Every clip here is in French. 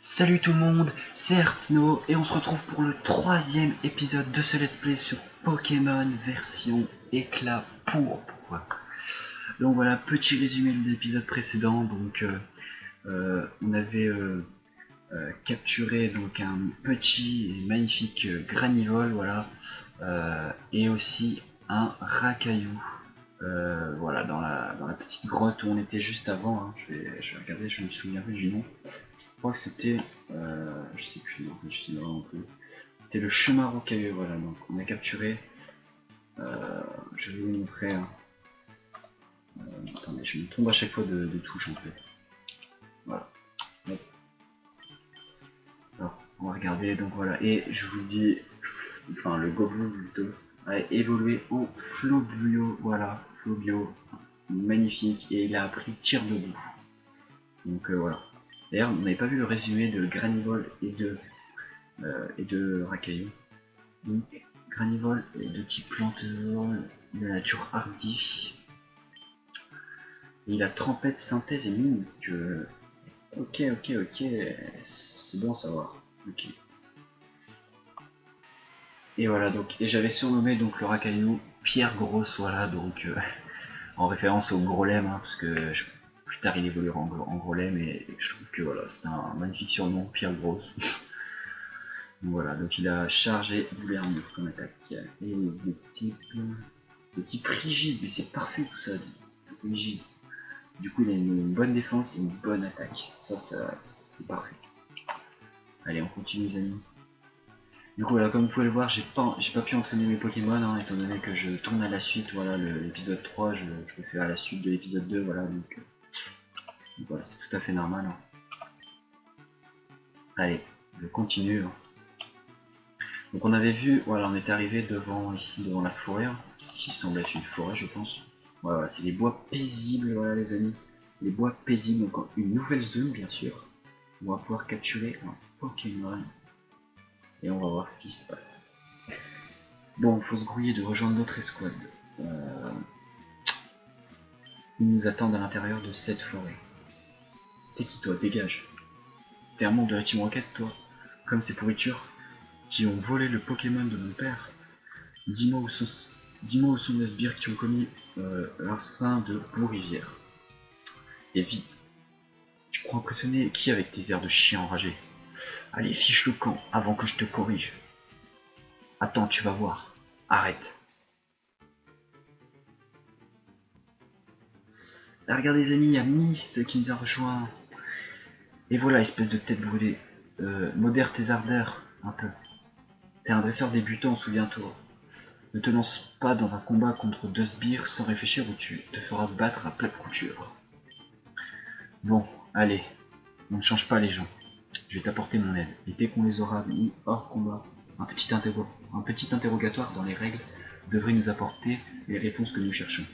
Salut tout le monde, c'est Earthsnow et on se retrouve pour le troisième épisode de ce let's play sur Pokémon version éclat pourpre. Donc voilà, petit résumé de l'épisode précédent. Donc on avait capturé donc un petit et magnifique Granivol, voilà, et aussi un Rakaillou. Voilà, dans la petite grotte où on était juste avant, hein. Je vais regarder, je me souviens plus du nom. Je crois que c'était, je sais plus, en fait, je sais vraiment plus. C'était le chemin rocailleux, voilà, donc on a capturé, je vais vous montrer, hein. Attendez, je me trompe à chaque fois de touche en fait. Voilà. Hop. Alors, on va regarder, donc voilà, et je vous dis, enfin le Goblin plutôt, a évolué en Flobio, voilà, Flobio, magnifique, et il a appris tir debout. Donc voilà. D'ailleurs, on n'avait pas vu le résumé de Granivol et de Rakaillou. Donc, Granivol est de type plantevol, de nature hardy. Et il a trempette, synthèse et mimique. Ok, c'est bon à savoir. Ok. Et voilà, donc, et j'avais surnommé donc le Rakaillou Pierre Grosse, voilà, donc en référence au Grolem, hein, parce que plus tard il évoluera en Grolem, et je trouve que voilà, c'est un magnifique surnom, Pierre Grosse. Donc voilà, donc il a chargé Boulermure comme attaque. Et de type rigide, mais c'est parfait tout ça, rigide. Du coup il a une bonne défense et une bonne attaque. Ça c'est parfait. Allez, on continue les amis. Du coup voilà, comme vous pouvez le voir, j'ai pas pu entraîner mes Pokémon, hein, étant donné que je tourne à la suite, voilà, l'épisode 3, je le fais à la suite de l'épisode 2, voilà, donc voilà, c'est tout à fait normal. Hein. Allez, je continue. Hein. Donc on avait vu, voilà, on était arrivé devant la forêt, hein, ce qui semble être une forêt je pense. Voilà, c'est les bois paisibles, voilà les amis. Les bois paisibles, donc une nouvelle zone bien sûr. On va pouvoir capturer un Pokémon. Et on va voir ce qui se passe. Bon, il faut se grouiller de rejoindre notre escouade. Ils nous attendent à l'intérieur de cette forêt. T'es qui toi? Dégage. T'es un membre de la Team Rocket toi? Comme ces pourritures qui ont volé le Pokémon de mon père. Dis-moi où sont les sbires qui ont commis l'instinct de Bourrivière. Et vite. Tu crois impressionner qui avec tes airs de chien enragé? Allez, fiche le camp avant que je te corrige. Attends, tu vas voir. Arrête. Ah, regardez les amis, il y a Mist qui nous a rejoint. Et voilà, espèce de tête brûlée. Modère tes ardeurs, un peu. T'es un dresseur débutant, souviens-toi. Ne te lance pas dans un combat contre deux sbires sans réfléchir ou tu te feras battre à plate couture. Bon, allez, on ne change pas les gens. Je vais t'apporter mon aide. Et dès qu'on les aura mis hors combat, un petit interrogatoire dans les règles devrait nous apporter les réponses que nous cherchons.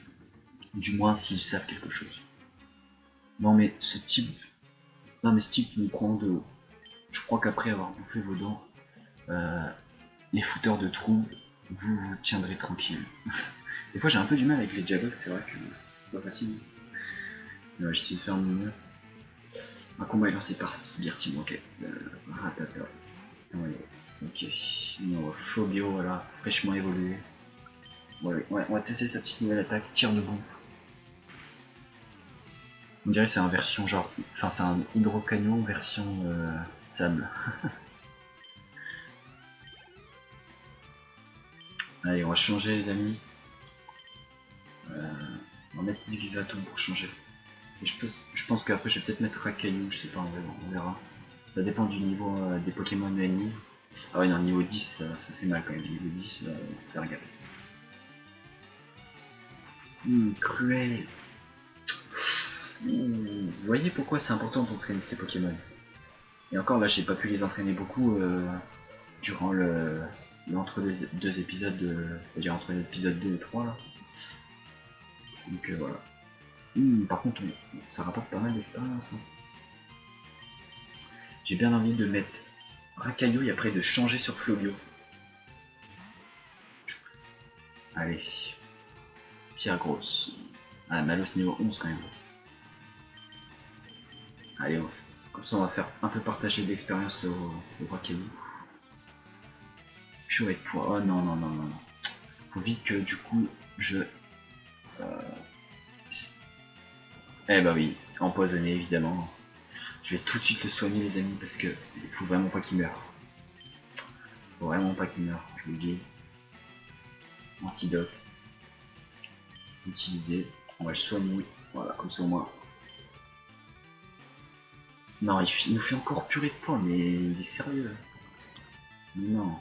Du moins s'ils savent quelque chose. Non mais ce type nous prend de haut. Je crois qu'après avoir bouffé vos dents, les fouteurs de trous, vous vous tiendrez tranquille. Des fois j'ai un peu du mal avec les Jabber, c'est vrai que c'est pas facile. J'essaie de faire mon mieux. Un combat est lancé par Sbire Team, ok. Ratata. Ok. Non, Phobio, voilà, fraîchement évolué. Ouais, on va tester sa petite nouvelle attaque, tir debout. On dirait que c'est un version genre. Enfin, c'est un hydrocanon version sable. Allez, on va changer les amis. On va mettre Zigzato pour changer. Et je pense qu'après je vais peut-être mettre Rakaillou, je sais pas, on verra. Ça dépend du niveau des Pokémon ennemis. Ah ouais, non, niveau 10, ça fait mal quand même. Niveau 10, faire gaffe. Cruel. Vous voyez pourquoi c'est important d'entraîner ces Pokémon. Et encore là, j'ai pas pu les entraîner beaucoup durant l'entre deux épisodes, c'est-à-dire entre l'épisode 2 et 3 là. Donc voilà. Par contre, ça rapporte pas mal d'expérience. Hein. J'ai bien envie de mettre Rakaillou et après de changer sur Flobio. Allez. Pierre Grosse. Ah, Malos niveau 11 quand même. Allez, Comme ça on va faire un peu partager de l'expérience au Racaillou. Purée de poids. Oh non non non non non. Faut vite que du coup je... Eh bah oui, empoisonné évidemment. Je vais tout de suite le soigner les amis parce que il faut vraiment pas qu'il meure. Faut vraiment pas qu'il meure. Je le guide. Antidote. Utiliser. On va le soigner. Voilà, comme ça au moins. Non, il nous fait encore purée de poids, mais il est sérieux. Non.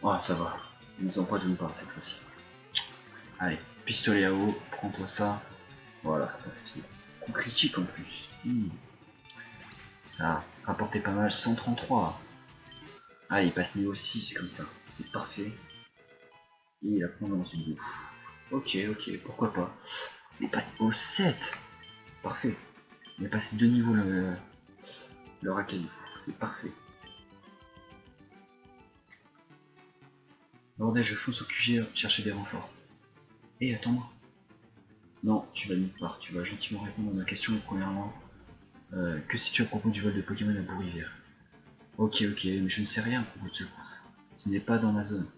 Oh, ça va. Il nous empoisonne pas cette fois-ci. Allez, pistolet à eau, prends-toi ça. Voilà, ça fait coup critique en plus. Ah, rapporté pas mal, 133. Ah, il passe niveau 6 comme ça. C'est parfait. Et il apprend dans une bouffe. Ok, ok, pourquoi pas. Il passe au 7. Parfait. Il a passé 2 niveaux le Racaillou. C'est parfait. Bordel, je fonce au QG chercher des renforts. Et attends-moi. Non, tu vas nulle part. Tu vas gentiment répondre à ma question premièrement. Que sais-tu à propos du vol de Pokémon à Bourrivière? Ok, ok, mais je ne sais rien à propos de ce coup. Ce n'est pas dans ma zone.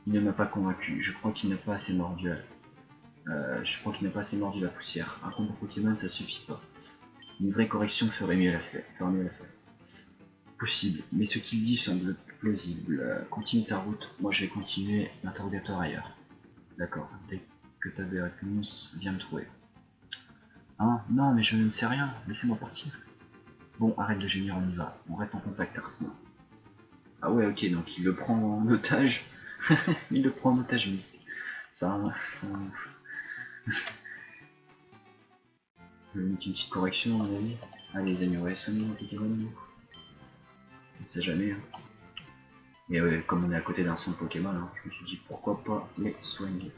Il ne m'a pas convaincu. Je crois qu'il n'a pas assez mordu la poussière. Un combo Pokémon, ça suffit pas. Une vraie correction ferait mieux l'affaire. Possible, mais ce qu'il dit semble plausible. Continue ta route, moi je vais continuer l'interrogatoire ailleurs. D'accord, dès que t'as des réponses, viens me trouver. Hein? Non, mais je ne sais rien, laissez-moi partir. Bon, arrête de gémir, on y va. On reste en contact, Arsenal. Ah ouais, ok, donc il le prend en otage. Il le prend en otage, mais ça... Je vais mettre une petite correction, à mon avis. Allez les amis, on va soigner nos Pokémon, nous. On sait jamais, hein. Et ouais, comme on est à côté d'un centre Pokémon, hein, je me suis dit pourquoi pas les soigner.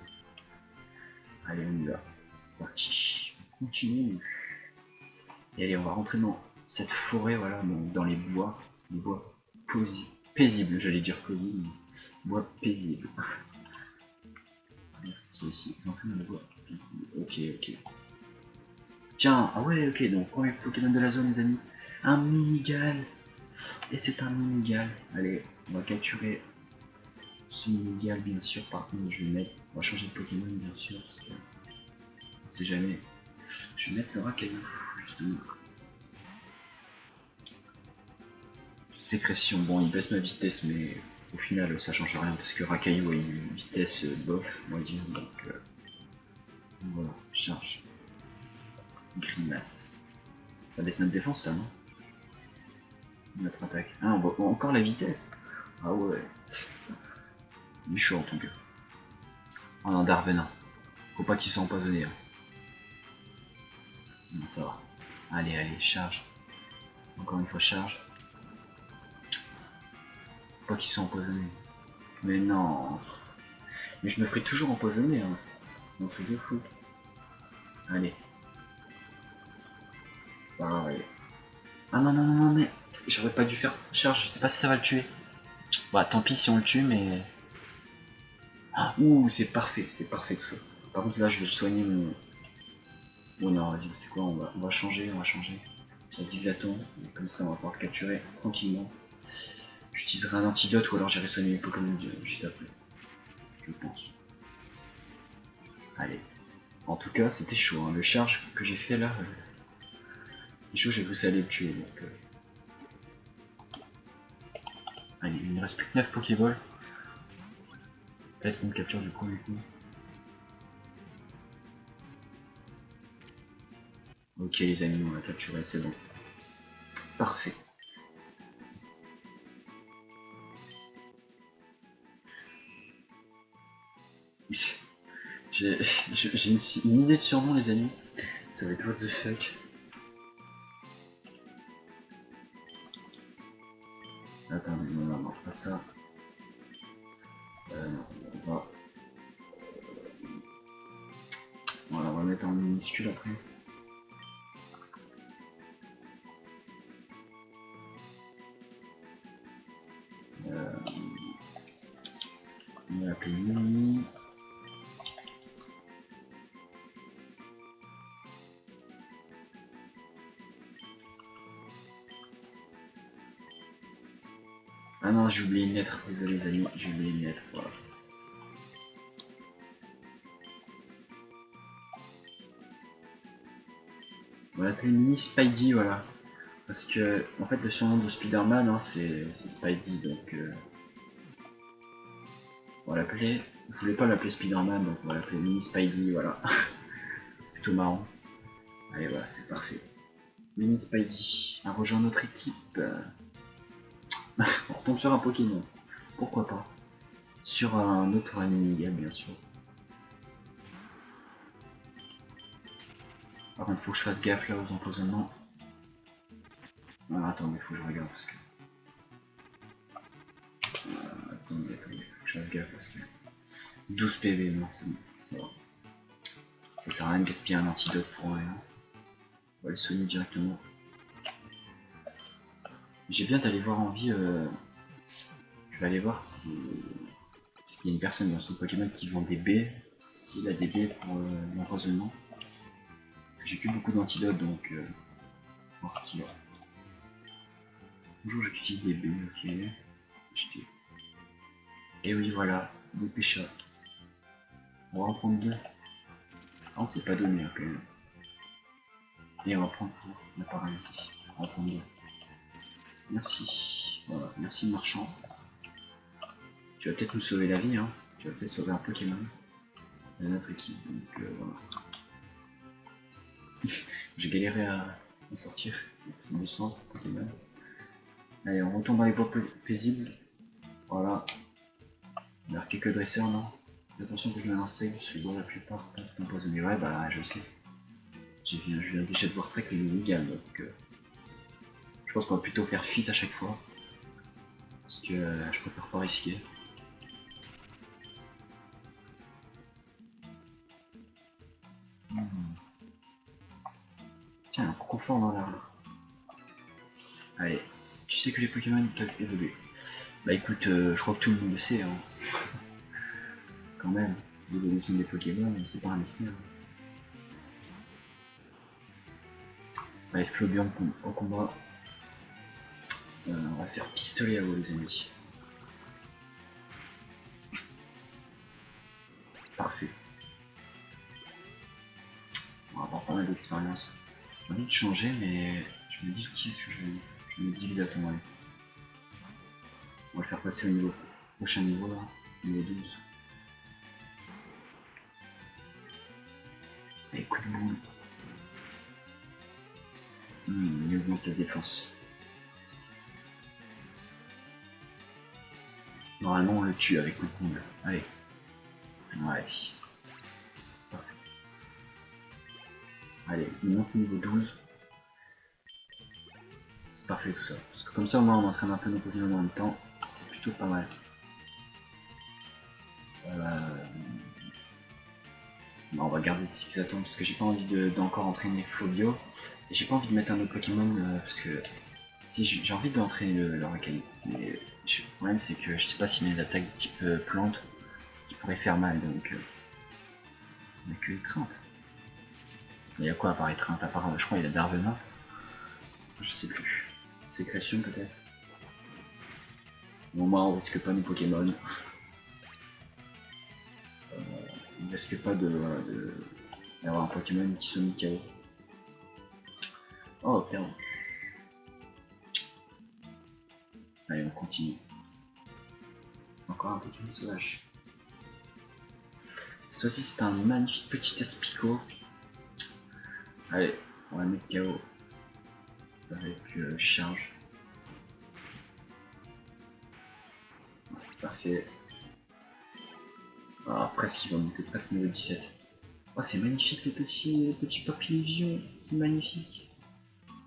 Allez, on y va. C'est parti. On continue. Et allez, on va rentrer dans cette forêt, voilà, donc dans les bois paisibles, j'allais dire paisibles, mais bois paisibles. Merci ici, vous entrez dans le bois. Ok, ok. Tiens, ah ouais, ok, donc premier Pokémon de la zone, les amis. Un Minigal. Et c'est un Minigal. Allez, on va capturer ce Minigal, bien sûr. Par contre, je vais mettre, on va changer de Pokémon, bien sûr, parce que on sait jamais. Je vais mettre le Racaillou, justement. Sécrétion, bon, il baisse ma vitesse, mais au final, ça change rien parce que Racaillou a une vitesse bof, on va dire, donc voilà, charge. Grimace. Ça baisse notre défense, ça, non? Notre attaque. Ah, on voit encore la vitesse. Ah ouais. Il est chaud en tout cas. Oh non, Darvenin. Faut pas qu'il soit empoisonné. Hein. Non, ça va. Allez, allez, charge. Encore une fois, charge. Faut pas qu'il soit empoisonné. Mais non. Mais je me ferai toujours empoisonner. Hein. Un truc de fou. Allez. C'est pas grave, allez. Ah non, non, non, non, mais j'aurais pas dû faire charge. Je sais pas si ça va le tuer. Bah, tant pis si on le tue, mais. Ah, ouh, c'est parfait tout ça. Par contre, là, je vais soigner mon. Bon, non, vas-y, c'est quoi, on va changer, sur Zigzaton, comme ça on va pouvoir le capturer tranquillement. J'utiliserai un antidote ou alors j'irai soigner les Pokémon juste après, je pense. Allez. En tout cas, c'était chaud, hein. Le charge que j'ai fait là, c'est chaud, j'ai cru que ça allait le tuer. Donc, allez, il ne reste plus que 9 Pokéballs. Peut-être qu'on le capture du premier coup. Ok les amis, on l'a capturé, c'est bon. Parfait. J'ai une idée de surnom les amis. Ça va être what the fuck. Attendez, non, non, non, pas ça. Non, on va... Voilà, on va mettre en minuscule après. On va l'appeler Mini. Ah non, j'ai oublié une lettre, désolé les amis, j'ai oublié une lettre, voilà. On va l'appeler Mini Spidey, voilà. Parce que, en fait, le surnom de Spider-Man, hein, c'est Spidey, donc... on va l'appeler... Je voulais pas l'appeler Spider-Man, donc on va l'appeler Mini Spidey, voilà. C'est plutôt marrant. Allez, voilà, c'est parfait. Mini Spidey a rejoint notre équipe. On retombe sur un Pokémon. Pourquoi pas. Sur un autre mini-game, bien sûr. Par contre, faut que je fasse gaffe là aux empoisonnements. Alors, attendez, faut que je regarde parce que... attendez, faut que je fasse gaffe parce que... 12 PV, non, c'est bon, ça va. Ça sert à rien de gaspiller un antidote pour rien. On va le soigner directement. J'ai bien d'aller voir en vie... Je vais aller voir si... Parce qu'il y a une personne dans son Pokémon qui vend des baies. S'il a des baies pour l'empoisonnement. J'ai plus beaucoup d'antidotes, donc... voir ce qu'il a. Bonjour, j'utilise des baies, ok. Acheter. Et oui, voilà, des pêcheurs. On va en prendre deux. Non, c'est pas donné, quand même. Et on va prendre pour la paralysie. On va prendre deux. Merci. Voilà, merci marchand. Tu vas peut-être nous sauver la vie, hein. Tu vas peut-être sauver un Pokémon de notre équipe, donc voilà. J'ai galéré à sortir du centre Pokémon. Allez, on retourne dans les voies paisibles. Voilà. Il n'y a quelques dresseurs, non? Fais attention que je me insecte, je suis dans la plupart pas empoisonné. Ouais, bah je sais. Je viens déjà de voir ça que les illégal, donc je pense qu'on va plutôt faire fit à chaque fois. Parce que je préfère pas risquer. Tiens, un confort dans l'air là. Allez, tu sais que les Pokémon peuvent évoluer. Bah écoute, je crois que tout le monde le sait, hein. Quand même, l'évolution des Pokémon, c'est pas un mystère. Allez, Flobion au combat. On va faire pistolet à vous les amis. Parfait. On va avoir pas mal d'expérience. J'ai envie de changer, mais je me dis qu'est-ce que je vais dire. Je me dis exactement. Allez. On va le faire passer au prochain niveau là, niveau 12. Allez, coup de boule. Il augmente sa défense. Normalement on le tue avec coup de boule. Allez. Ouais. Allez, il monte niveau 12. C'est parfait tout ça. Parce que comme ça au moins on entraîne un peu nos Pokémon en même temps. C'est plutôt pas mal. Bon, on va garder 6 atomes parce que j'ai pas envie d'encore entraîner Flobio. Et j'ai pas envie de mettre un autre Pokémon parce que si j'ai envie d'entraîner le Rakali. Mais le problème c'est que je sais pas s'il y a des attaques de type plante qui pourraient faire mal, donc on a que étreinte. Il y a quoi à part étreinte? À part, je crois il y a Darvena. Je sais plus. Sécrétion peut-être. Bon, moi on risque pas nos Pokémon. On risque pas d'avoir un Pokémon qui se met KO. Oh, perdu. Allez, on continue. Encore un Pokémon sauvage. Cette fois-ci, c'est un magnifique petit Espico. Allez, on va mettre KO avec charge. C'est parfait. Ah, presque, il va monter presque niveau 17. Oh, c'est magnifique les petits papillons. C'est magnifique.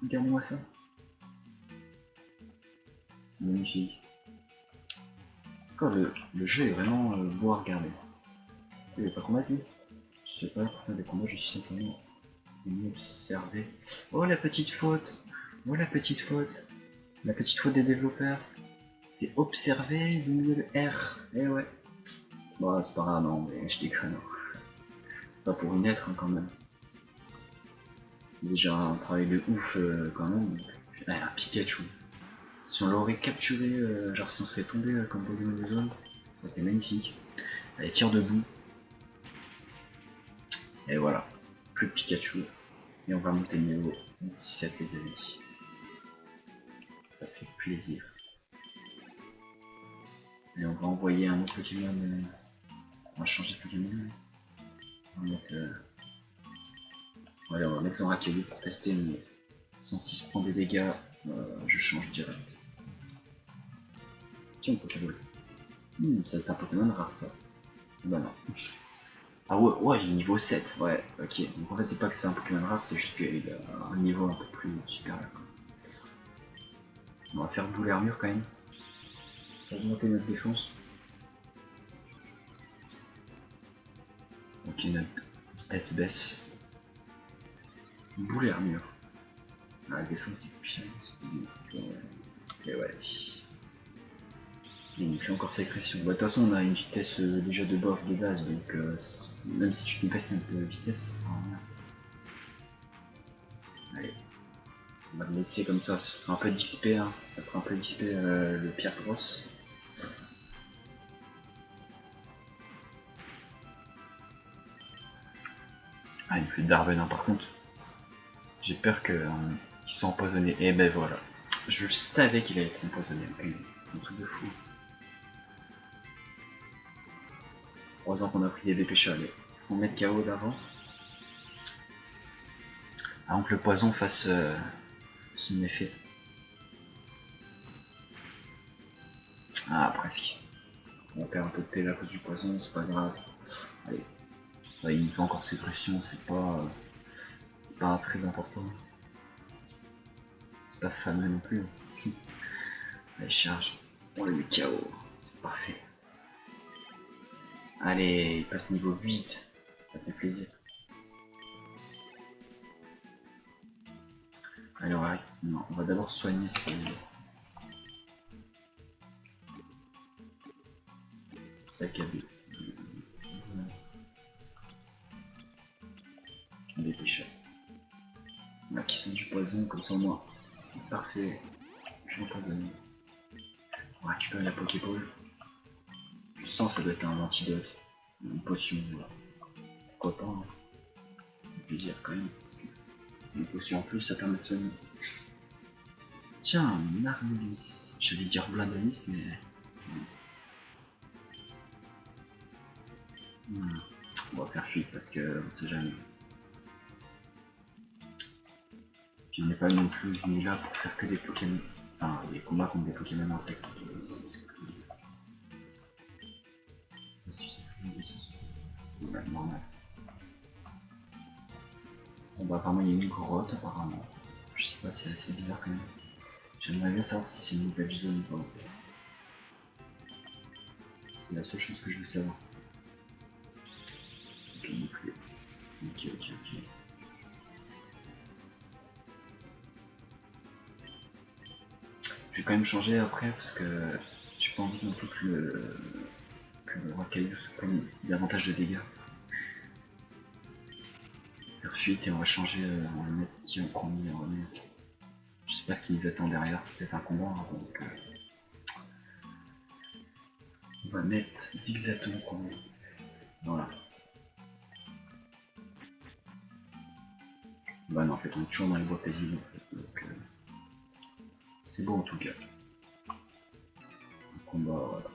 Regarde-moi ça. C'est magnifique. Encore le jeu est vraiment beau à regarder. Il n'y a pas combattu. Je sais pas, pour faire des combats, je suis simplement observé. Oh la petite faute. Oh la petite faute. La petite faute des développeurs. C'est observer le R. Eh ouais. Bon, c'est pas grave, non, mais je déconne. C'est pas pour une lettre hein, quand même. C'est déjà un travail de ouf quand même. Ah, un Pikachu. Si on l'aurait capturé, genre si on serait tombé comme Pokémon des zones, ça aurait été magnifique. Allez, tire debout. Et voilà, plus de Pikachu. Et on va monter niveau 17 les amis. Ça fait plaisir. Et on va envoyer un autre Pokémon. On va changer de Pokémon. On va mettre, on va mettre le Rakeli pour tester, mais 106 prend des dégâts, je change direct. Tiens, Pokéball. Ça va être un Pokémon rare ça. Bah non. Ah ouais, ouais, il est niveau 7, ouais, ok. Donc en fait, c'est pas que c'est un Pokémon rare, c'est juste qu'il a un niveau un peu plus supérieur. On va faire boule armure quand même. Pour augmenter notre défense. Ok, notre vitesse baisse. Boule armure. Ah, la défense du pied. Et ouais. Il nous fait encore sécrétion. Bah, de toute façon, on a une vitesse déjà de bof de base, donc même si tu te baisses un peu de vitesse, ça sert à rien. Allez. On va le laisser comme ça fera un peu d'XP, hein. Ça fera un peu d'XP le pierre grosse. Ah, il me fait Darvenin par contre. J'ai peur qu'il soit empoisonné. Et ben voilà. Je savais qu'il allait être empoisonné. Un truc de fou. Heureusement qu'on a pris des dépêches. Allez, on met KO d'avant. Avant que le poison fasse son effet. Ah, presque. On perd un peu de PV à cause du poison, c'est pas grave. Allez. Bah, il fait encore ses pressions, c'est pas très important. C'est pas fameux non plus. Allez, charge. On le met KO. C'est parfait. Allez, il passe niveau 8. Ça fait plaisir. Allez, on va d'abord soigner ses sacs à dos. Des péchés. Là, qui sont du poison, comme ça moi, c'est parfait. Je vais empoisonner. On récupère la Pokéball. Je sens que ça doit être un antidote. Une potion, voilà. Pourquoi pas, hein. Plaisir quand même. Une potion en plus, ça permet de soigner. Tiens, Margulis. J'allais dire Bladonis, mais. On va faire fuite parce que on sait jamais. Puis on n'est pas non plus venu là pour faire que des Pokémon. Enfin, des combats contre des Pokémon insectes. Ouais, normal. Bon bah apparemment il y a une grotte apparemment. Je sais pas, c'est assez bizarre quand même. J'aimerais bien savoir si c'est une nouvelle zone ou pas. C'est la seule chose que je veux savoir. Ok, bouclé. Ok. Je vais quand même changer après parce que j'ai pas envie non plus que le roi caillou prenne davantage de dégâts. Faire fuite et on va changer, on va mettre qui en premier, on va mettre. Je sais pas ce qui nous attend derrière, peut-être un combat, hein, donc on va mettre Zigzato en premier. Voilà. Bah non, en fait on est toujours dans les bois paisibles en fait, donc c'est beau en tout cas. Un combat, voilà.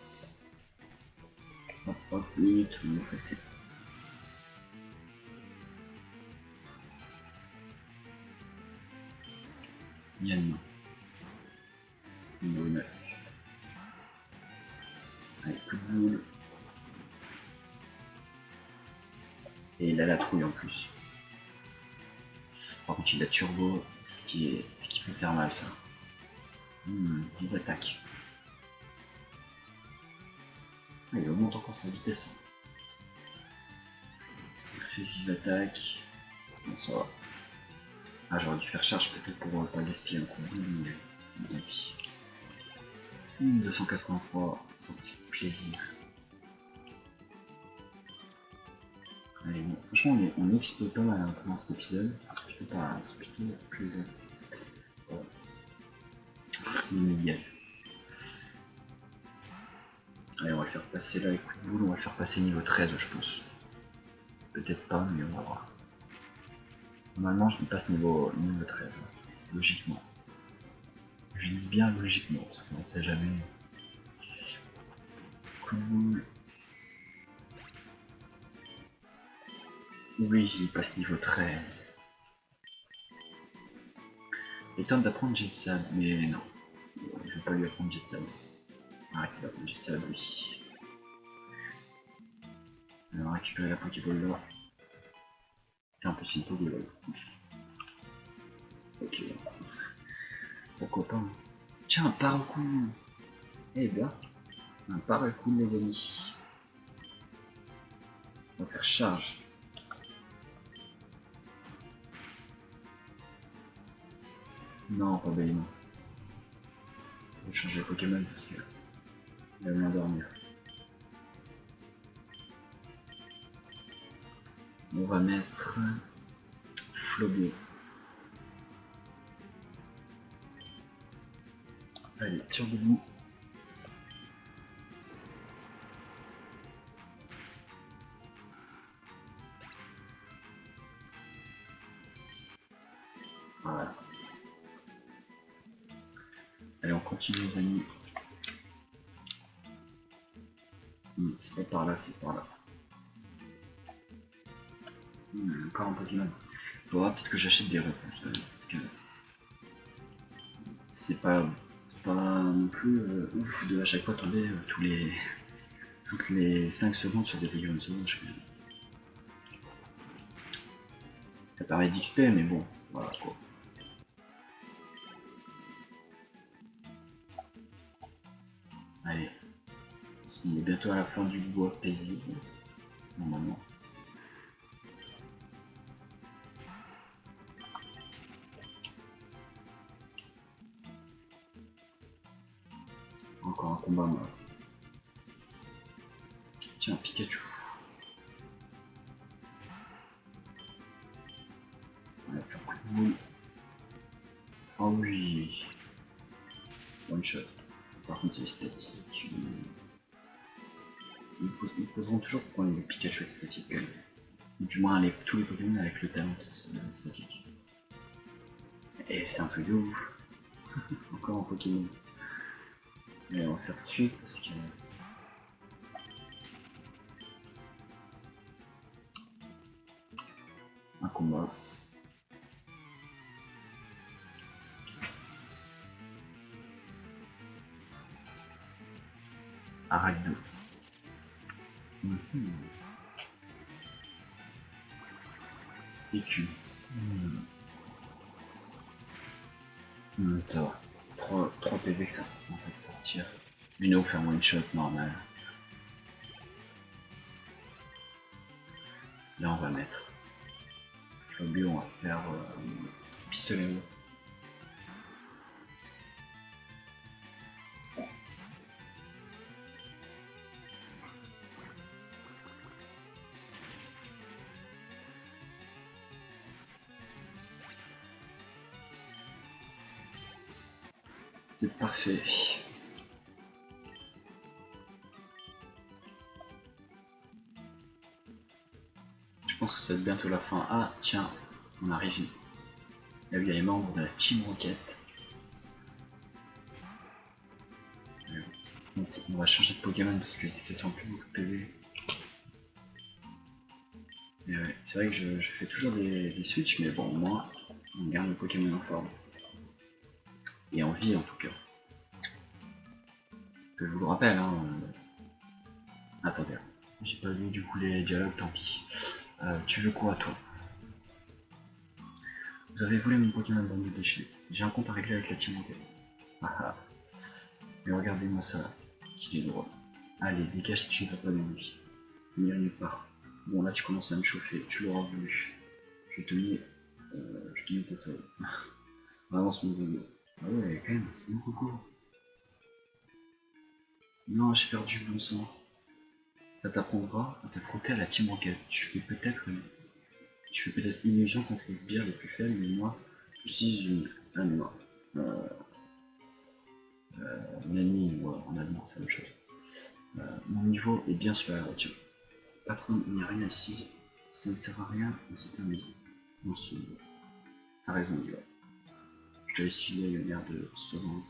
Hop, minute, on est pressé. Yann. Niveau 9. Avec plus de boule. Et il a la trouille en plus. Par contre il a turbo, ce qui peut faire mal ça. Vive attaque. Ah, il augmente encore sa vitesse. Il fait vive attaque. Bon ça va. Ah j'aurais dû faire charge peut-être pour pas gaspiller un coup de boule, mais tant pis. 283, ça me fait plaisir. Allez, bon, franchement, on explose pas mal dans cet épisode. C'est plutôt plaisant. Voilà. Miguel. Allez, on va le faire passer là avec coup de boule, on va le faire passer niveau 13 je pense. Peut-être pas, mais on va voir. Normalement je me passe niveau 13, logiquement. Je dis bien logiquement, parce qu'on ne sait jamais. Coup de boule. Oui, il passe niveau 13. Il tente d'apprendre Jetsam, mais non. Je vais pas lui apprendre Jetsam. Arrêtez d'apprendre Jetsam, oui. On va récupérer la Pokéball là. Et en plus une Pokéball. Ok. Pourquoi pas. Hein. Tiens, un Paracool. Eh bien, un Paracool les amis. On va faire charge. Non, pas Béliment. On va changer Pokémon parce que il va bien dormir. On va mettre Flobio. Allez, tire debout. Voilà. Allez, on continue les amis. C'est pas par là, c'est par là. Encore un Pokémon. Faudra peut-être que j'achète des réponses parce que c'est pas non plus ouf de à chaque fois tomber toutes les 5 secondes sur des Pokémon sauvages. Ça permet d'XP mais bon, voilà quoi. Allez, on est bientôt à la fin du bois paisible, normalement. Encore un combat moi. Tiens, Pikachu. On va faire un coup de boule. Oh oui. One shot. Par contre, les statiques. Ils poseront toujours pour les Pikachu avec statique quand même. Du moins tous les Pokémon avec le talent statique. Et c'est un truc de ouf. Encore un Pokémon. Mais on va faire tout de suite parce que. Un combat. Arachno. Écu. Ça va. 3 PV ça en fait ça tire. Luno fait un one shot normal. Là on va mettre. Au but on va faire pistolet haut. C'est parfait. Je pense que c'est bientôt la fin. Ah tiens, on arrive. Là il y a les membres de la Team Rocket. On va changer de Pokémon parce que c'était en plus beaucoup de PV. Ouais, c'est vrai que je fais toujours des switches, mais bon, moi, on garde le Pokémon en forme. Et en vie en tout cas. Que je vous le rappelle, hein. Attendez, j'ai pas vu du coup les dialogues, tant pis. Tu veux quoi toi? Vous avez volé mon Pokémon dans le déchet. J'ai un compte à régler avec la Team Rocket. Ah ah. Mais regardez-moi ça, qu'il est drôle. Allez, dégage si tu ne vas pas de lui. N'irai nulle part. Bon là tu commences à me chauffer, tu l'auras vu. Je te mets ta toile. Avance mon vélo. Ah ouais, quand même, c'est beaucoup court. Non, j'ai perdu bon sang. Ça t'apprendra à te frotter à la Team Rocket. Tu fais peut-être illusion contre les sbires les plus faibles, mais moi, j'utilise une. Ah non. Nani, ouais, en allemand, c'est la même chose. Mon niveau est bien sur la voiture. Patron, il n'y a rien ici. Ça ne sert à rien, mais c'est un maison. Non, t'as raison, Dieu. Je te laisse filer, il a l'air de se rendre.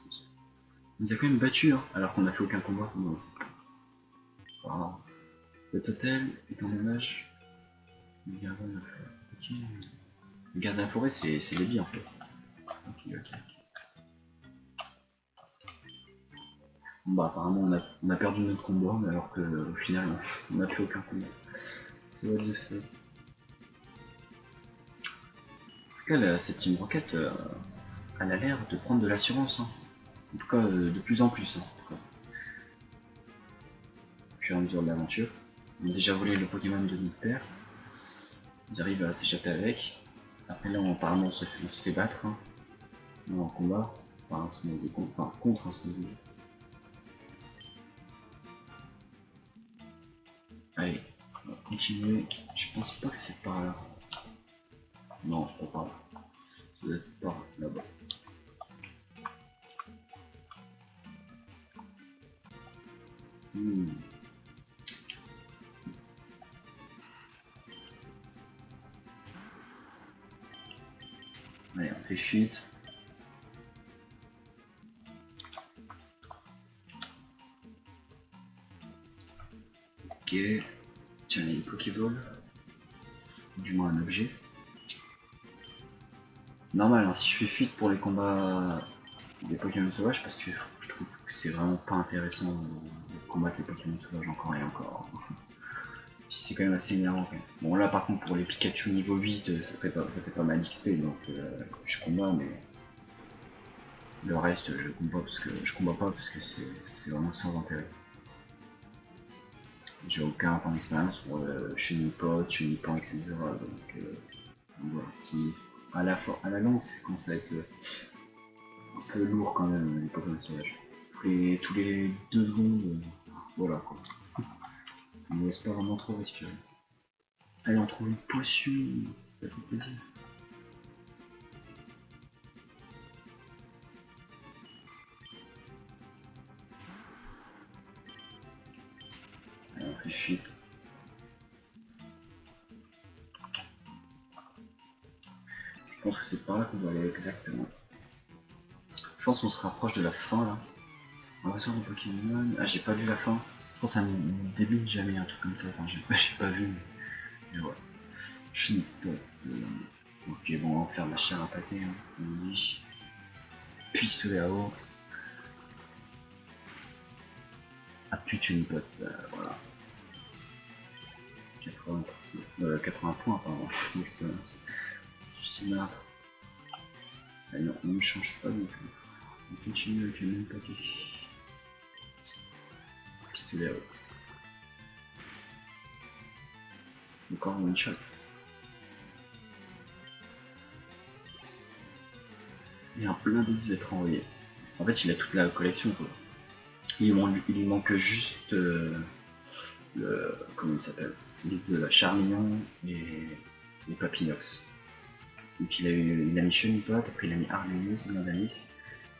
Il nous a quand même battu, hein, alors qu'on n'a fait aucun combat. Non. Voilà. Cet hôtel est en hommage. Le gardien de la forêt. Ok. Le gardien de la forêt, c'est les billes en fait. Ok. Bon, bah, apparemment, on a perdu notre combat, mais alors qu'au final, on n'a fait aucun combat. C'est what the fuck. En tout cas, cette Team Rocket, elle a l'air de prendre de l'assurance. Hein. En tout cas, de plus en plus. Hein, en tout cas. Au fur et à mesure de l'aventure. On a déjà volé le Pokémon de notre père. Ils arrivent à s'échapper avec. Après là, apparemment, on se fait battre. Hein, en combat. Enfin, contre un small. Allez, on va continuer. Je pense pas que c'est par là. Non, c'est pas par là. Ça doit être par là-bas. Allez, on fait fuite. Ok. Tiens, il y a une Pokéball. Du moins un objet. Normal, hein, si je fais fuite pour les combats des Pokémon sauvages, parce que je trouve que c'est vraiment pas intéressant de combattre les Pokémon sauvages encore et encore. C'est quand même assez énervant quand même. Bon là par contre pour les Pikachu niveau 8 ça fait pas mal d'XP donc je combats mais le reste je combats pas parce que c'est vraiment sans intérêt. J'ai aucun temps d'expérience pour Chenipot, Chenipan, etc. Donc voilà, qui à la longue c'est quand ça va être un peu lourd quand même les Pokémon sauvages. Tous les 2 secondes, voilà quoi. Ça me laisse pas vraiment trop respirer. Allez on trouve une potion, ça fait plaisir. Allez, on fait fuite. Je pense que c'est par là qu'on doit aller exactement. Je pense qu'on se rapproche de la fin là. On va sur le Pokémon. Ah, j'ai pas vu la fin. Je pense que ça ne débute jamais un truc comme ça. Enfin, j'ai pas vu. Mais voilà. Chenipot. Ok, bon, on va faire la chair à pâté. Hein, on dit. Pistolet à eau. Appui de Chenipot. Voilà. 80 points, pardon, d'expérience. Je dis là. Allez, non, on ne change pas non plus. On continue avec le même paquet. Pistolet à eau. Encore un one shot. Il y a un plein de être envoyé. En fait, il a toute la collection quoi. Il lui manque juste comment il s'appelle, de Charmignon et Papillox. Donc il a mis Chenipot, après il a mis Arlenis, Blandanis.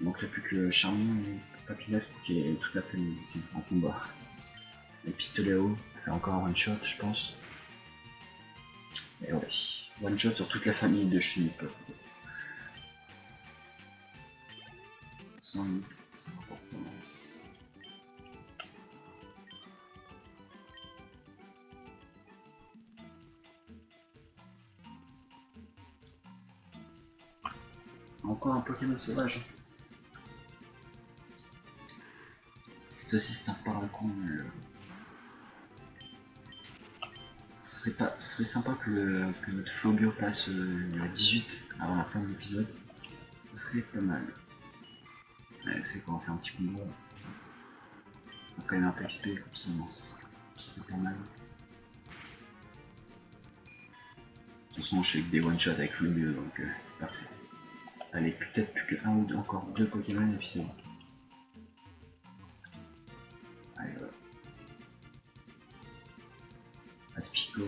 Il manquerait plus que Charmignon et Papillox pour qu'il ait toute la famille ici en combat. Les pistolets à eau, fait encore un one shot je pense. Et ouais, one shot sur toute la famille de Chenipot. 108, c'est important. Encore un Pokémon sauvage. C'est aussi c'est un paracon. Ce serait sympa que notre Flobio passe à 18 avant la fin de l'épisode. Ce serait pas mal. Ouais, c'est quand on fait un petit combo. On a quand même un peu XP comme ça, ce serait pas mal. De toute façon, je fais que des one-shots avec Flobio donc c'est parfait. Allez, peut-être plus que un ou encore 2 Pokémon et puis c'est bon. Allez, voilà. Aspico.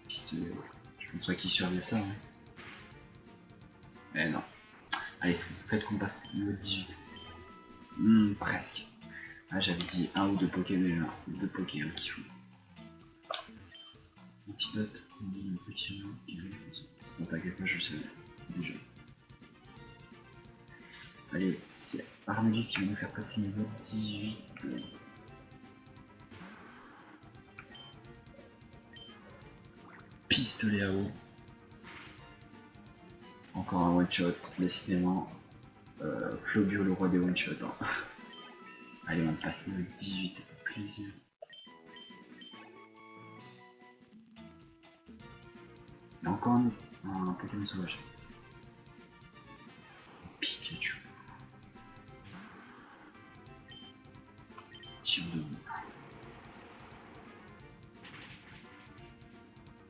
Pistolet, ouais. Je pense pas qu'il surveille ça. Hein. Mais non. Allez, faites qu'on passe niveau 18. Presque. Ah, j'avais dit un ou deux Pokémon, mais non, c'est deux Pokémon qu'il faut. Antidote, un petit nom qui arrive. C'est t'inquiète pas, je le savais déjà. Allez, c'est Armelius qui va nous faire passer niveau 18. Pistolet à eau. Encore un one shot, décidément. Flobio, le roi des one shot. Hein. Allez, on passe niveau 18, ça fait plaisir. Il y a encore un Pokémon sauvage. Pikachu. Tir de boue.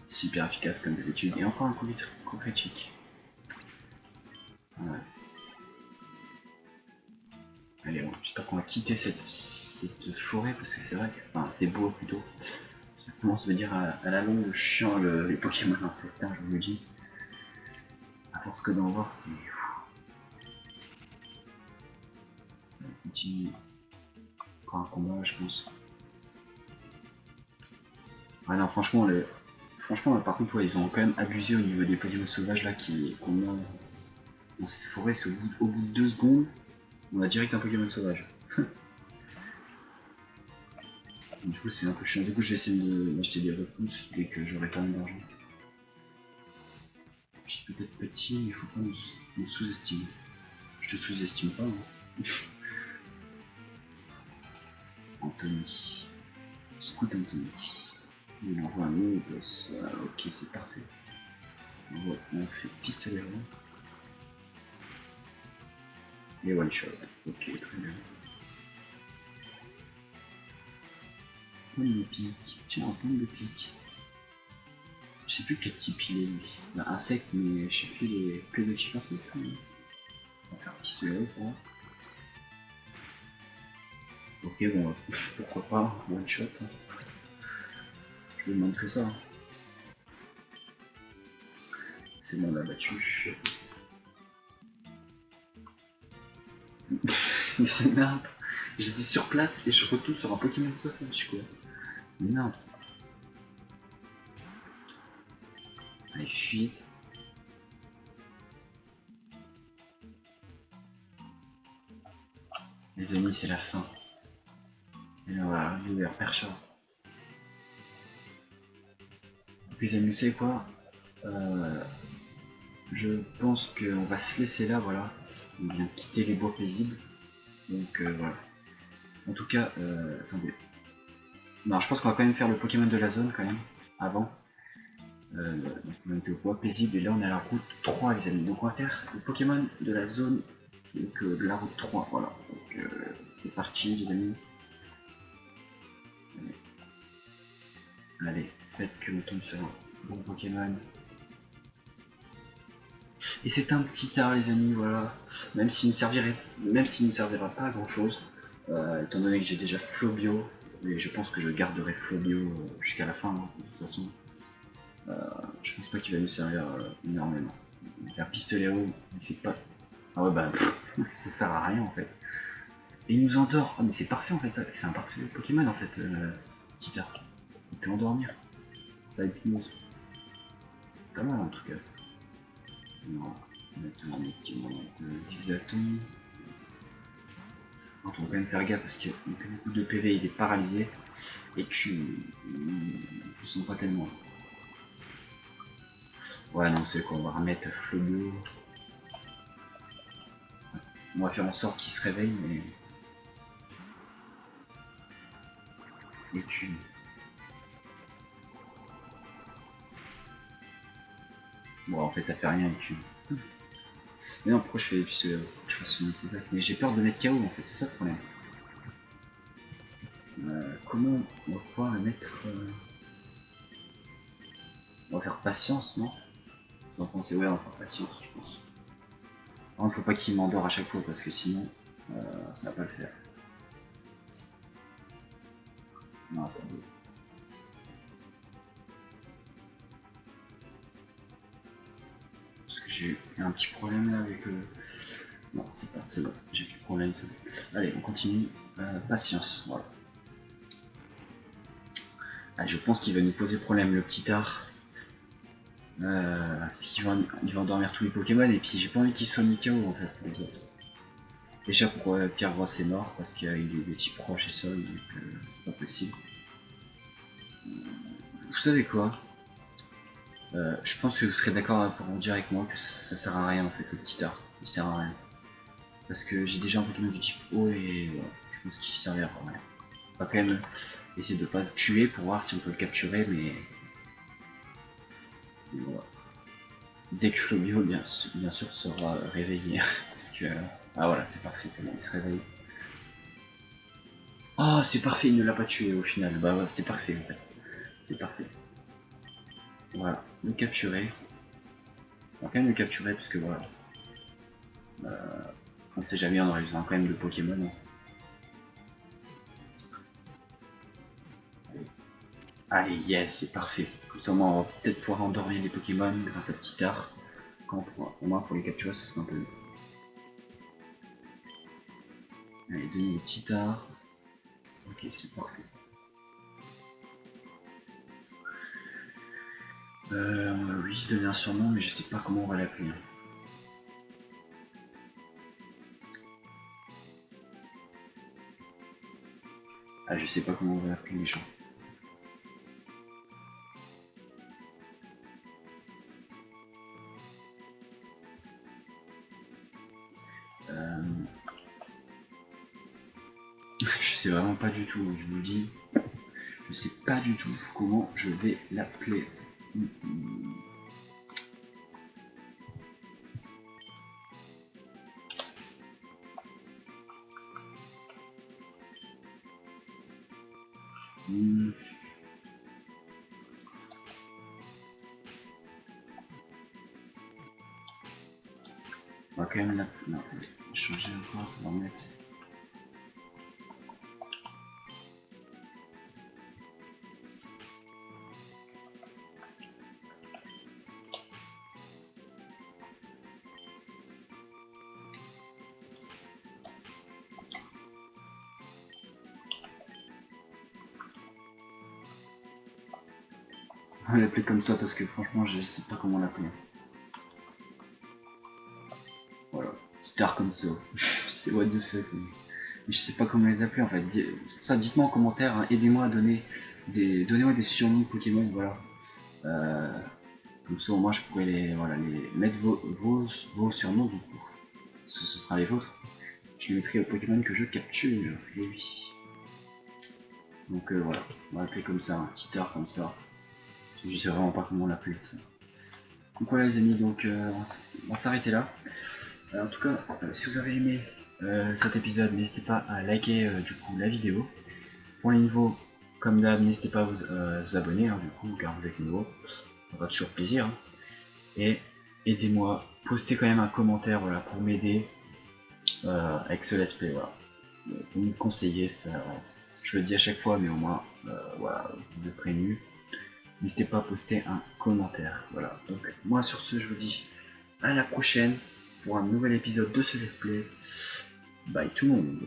Super efficace comme d'habitude. Et encore un coup critique. Ouais. Allez, bon, j'espère qu'on va quitter cette forêt parce que c'est vrai que enfin, c'est beau plutôt. Ça commence à me dire à la longue chiant les Pokémon insectaires, je vous le dis. À force que d'en voir, c'est. On continue. Encore un combat, je pense. Ah non, franchement, franchement, par contre, ouais, ils ont quand même abusé au niveau des Pokémon sauvages là qu'on a dans cette forêt. C'est au bout de 2 secondes, on a direct un Pokémon sauvage. Du coup, c'est un peu chiant. Du coup, je vais essayer de m'acheter des repousses dès que j'aurai pas mal d'argent. Je suis peut-être petit, mais il faut pas me sous-estimer. Je te sous-estime pas, hein. Anthony. Scout Anthony. Il envoie un mini boss. Ok, c'est parfait. On fait pistolet rond. Et one shot. Ok, très bien. Pomme de pique. Tiens, un pomme de pique. Je sais plus quel type il est lui. Bah, insecte, mais je sais plus les que de type insecte. On va faire pistolet rond pour moi. Ok, bon, pourquoi pas, one shot. Hein. Je lui demande que ça. Hein. C'est bon, on l'a battu. Mais c'est merde. J'étais sur place et je retourne sur un Pokémon sauvage quoi. Mais non. Allez, fuite. Les amis, c'est la fin. Et là, on va arriver vers Percha. Donc les amis, vous savez quoi je pense qu'on va se laisser là, voilà. On vient quitter les bois paisibles. Donc voilà. En tout cas, attendez. Non, je pense qu'on va quand même faire le Pokémon de la zone quand même, avant. Donc on était au bois paisible et là on est à la route 3 les amis. Donc on va faire le Pokémon de la zone, donc de la route 3, voilà. Donc c'est parti les amis. Allez, faites que on tombe sur un bon Pokémon. Et c'est un petit art les amis, voilà. Même s'il ne servira pas à grand chose, étant donné que j'ai déjà Flobio, et je pense que je garderai Flobio jusqu'à la fin, hein, de toute façon. Je pense pas qu'il va nous servir énormément. Un pistolet à eau, c'est pas. Ah ouais bah ça sert à rien en fait. Et il nous endort. Ah mais c'est parfait en fait, c'est un parfait Pokémon en fait, petit art. Il peut endormir. Ça hypnose. Pas mal en tout cas ça. Non, maintenant Zigzaton. On va quand même faire gaffe parce qu'il n'y a plus beaucoup de PV, il est paralysé. Et je sens pas tellement. Ouais non c'est quoi, on va remettre Flobio. On va faire en sorte qu'il se réveille mais. Et tu. Bon en fait ça fait rien et tu. Mais non pourquoi je fais je fasse une attaque. Mais j'ai peur de mettre KO en fait, c'est ça le problème. Comment on va pouvoir le mettre on va faire patience, non? Vous en pensez? Ouais on va faire patience je pense. Il ne faut pas qu'il m'endort à chaque fois parce que sinon ça va pas le faire. Non attendez. Parce que j'ai eu un petit problème là avec... Non, c'est bon, j'ai plus de problème, c'est bon. Allez, on continue. Patience, voilà. Ah, je pense qu'il va nous poser problème, le petit art. Parce qu'il va endormir tous les Pokémon, et puis j'ai pas envie qu'il soit mis KO en fait, les autres. Déjà pour Pierre Ross c'est mort, parce qu'il y a eu des types proches et sol, donc pas possible. Vous savez quoi? Je pense que vous serez d'accord pour en dire avec moi que ça sert à rien en fait, le petit art. Il sert à rien. Parce que j'ai déjà un Pokémon du type eau et je pense qu'il servira à rien. On va quand même essayer de pas le tuer pour voir si on peut le capturer, mais voilà. Dès que Flobio bien sûr sera réveillé. Parce que. Ah voilà, c'est parfait, c'est bon, il se réveille. Oh, c'est parfait, il ne l'a pas tué au final. Bah ouais, c'est parfait en fait. C'est parfait. Voilà, le capturer. On va quand même le capturer parce que voilà. On sait jamais, on aurait besoin quand même de Pokémon. Hein. Allez, yes, c'est parfait. Comme ça, on va peut-être pouvoir endormir les Pokémon grâce à petit art. Quand au moins pour les capturer, ça sera un peu mieux. Allez, donner le petit art. Ok, c'est parfait. On va lui donner un surnom, mais je sais pas comment on va l'appeler. Ah, je sais pas comment on va l'appeler les gens. Je sais vraiment pas du tout, je vous le dis. Je sais pas du tout comment je vais l'appeler. On va quand même l'appeler. Non, attendez, changer encore, on va mettre. On va l'appeler comme ça parce que franchement je sais pas comment l'appeler. Voilà, petit art comme ça. C'est what the fuck. Mais je sais pas comment les appeler en fait. C'est pour ça, dites-moi en commentaire, hein, aidez-moi à donnez-moi des surnoms Pokémon, voilà. Comme ça au moins je pourrais les mettre vos surnoms du coup. Ce sera les vôtres. Je les mettrai au Pokémon que je capture. Et oui. Donc voilà, on va l'appeler comme ça, un petit art comme ça. Je sais vraiment pas comment l'appeler ça. Donc voilà les amis, donc on va s'arrêter là. En tout cas, si vous avez aimé cet épisode, n'hésitez pas à liker du coup la vidéo. Pour les niveaux, comme d'hab, n'hésitez pas à vous abonner du coup, car vous êtes nouveau. Ça fera toujours plaisir. Hein. Et aidez-moi, postez quand même un commentaire voilà, pour m'aider avec ce let's play. Voilà. Pour me conseiller, ça, je le dis à chaque fois, mais au moins voilà, vous êtes prévenus. N'hésitez pas à poster un commentaire. Voilà. Donc moi sur ce, je vous dis à la prochaine pour un nouvel épisode de ce let's play. Bye tout le monde.